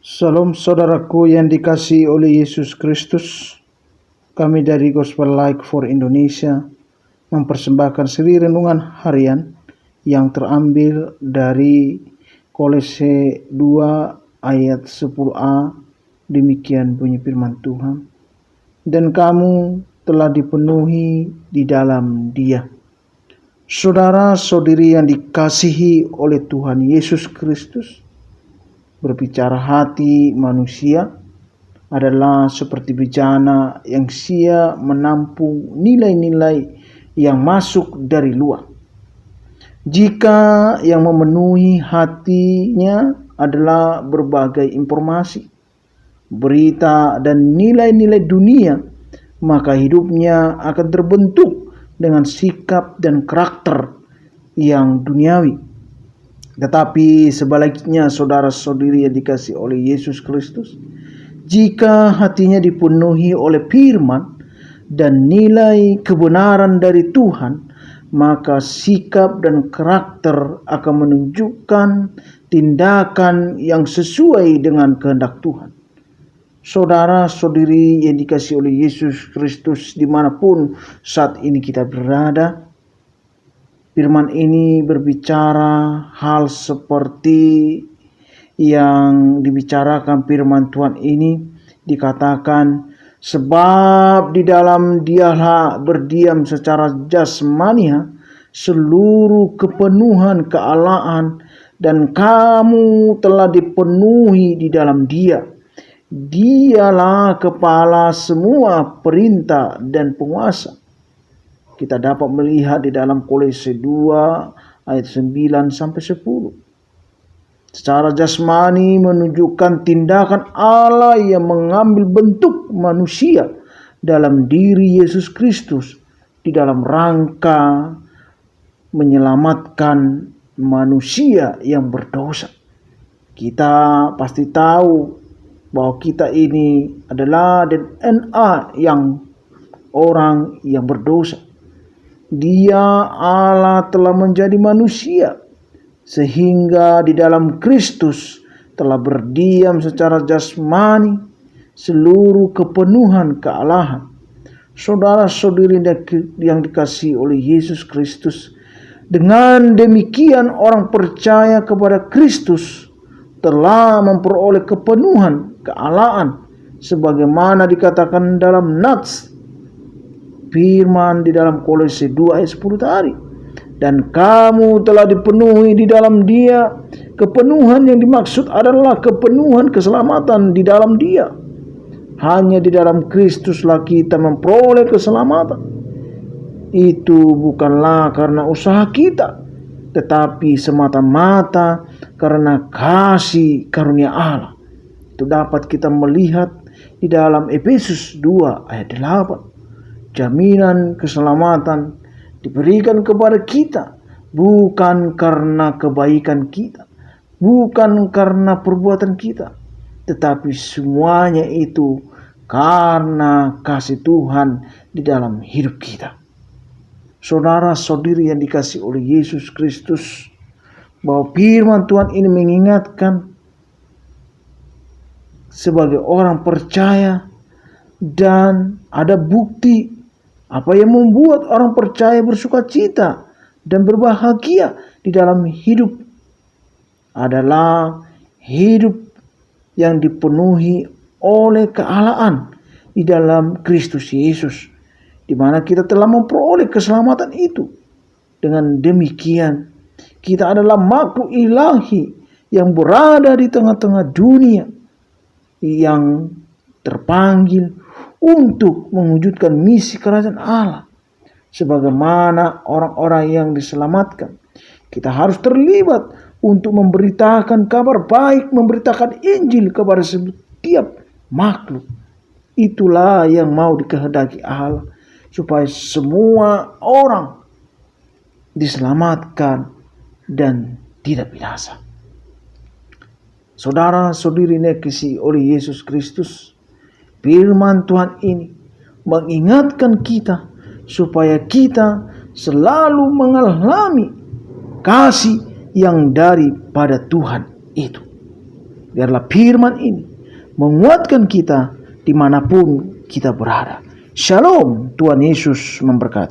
Salam saudaraku yang dikasihi oleh Yesus Kristus. Kami dari Gospel Light for Indonesia mempersembahkan seri renungan harian yang terambil dari Kolose 2 ayat 10a. Demikian bunyi firman Tuhan. Dan kamu telah dipenuhi di dalam Dia. Saudara-saudari yang dikasihi oleh Tuhan Yesus Kristus, berbicara hati manusia adalah seperti bejana yang sia menampung nilai-nilai yang masuk dari luar. Jika yang memenuhi hatinya adalah berbagai informasi, berita, dan nilai-nilai dunia, maka hidupnya akan terbentuk dengan sikap dan karakter yang duniawi. Tetapi sebaliknya, saudara-saudari yang dikasihi oleh Yesus Kristus, jika hatinya dipenuhi oleh firman dan nilai kebenaran dari Tuhan, maka sikap dan karakter akan menunjukkan tindakan yang sesuai dengan kehendak Tuhan. Saudara-saudari yang dikasihi oleh Yesus Kristus, dimanapun saat ini kita berada, firman ini berbicara hal seperti yang dibicarakan firman Tuhan ini, dikatakan sebab di dalam Dialah berdiam secara jasmania seluruh kepenuhan kealahan, dan kamu telah dipenuhi di dalam Dia. Dialah kepala semua perintah dan penguasa. Kita dapat melihat di dalam Kolose 2 ayat 9 sampai 10. Secara jasmani menunjukkan tindakan Allah yang mengambil bentuk manusia dalam diri Yesus Kristus di dalam rangka menyelamatkan manusia yang berdosa. Kita pasti tahu bahwa kita ini adalah DNA yang orang yang berdosa. Dia Allah telah menjadi manusia sehingga di dalam Kristus telah berdiam secara jasmani seluruh kepenuhan kealahan. Saudara-saudari yang dikasihi oleh Yesus Kristus, dengan demikian orang percaya kepada Kristus telah memperoleh kepenuhan kealahan sebagaimana dikatakan dalam nats firman di dalam Kolose 2 ayat 10 tadi. Dan kamu telah dipenuhi di dalam Dia. Kepenuhan yang dimaksud adalah kepenuhan keselamatan di dalam Dia. Hanya di dalam Kristuslah kita memperoleh keselamatan. Itu bukanlah karena usaha kita, tetapi semata-mata karena kasih karunia Allah. Itu dapat kita melihat di dalam Efesus 2 ayat 8. Jaminan keselamatan diberikan kepada kita bukan karena kebaikan kita, bukan karena perbuatan kita, tetapi semuanya itu karena kasih Tuhan di dalam hidup kita. Saudara-saudari yang dikasihi oleh Yesus Kristus, bahwa firman Tuhan ini mengingatkan sebagai orang percaya, dan ada bukti apa yang membuat orang percaya bersuka cita dan berbahagia di dalam hidup adalah hidup yang dipenuhi oleh kealahan di dalam Kristus Yesus, di mana kita telah memperoleh keselamatan itu. Dengan demikian, kita adalah makhluk ilahi yang berada di tengah-tengah dunia, yang terpanggil untuk mewujudkan misi kerajaan Allah. Sebagaimana orang-orang yang diselamatkan, kita harus terlibat untuk memberitakan kabar baik, memberitakan Injil kepada setiap makhluk. Itulah yang mau dikehendaki Allah, supaya semua orang diselamatkan dan tidak binasa. Saudara-saudari yang dikasihi oleh Yesus Kristus, firman Tuhan ini mengingatkan kita supaya kita selalu mengalami kasih yang daripada Tuhan itu. Biarlah firman ini menguatkan kita dimanapun kita berada. Shalom, Tuhan Yesus memberkati.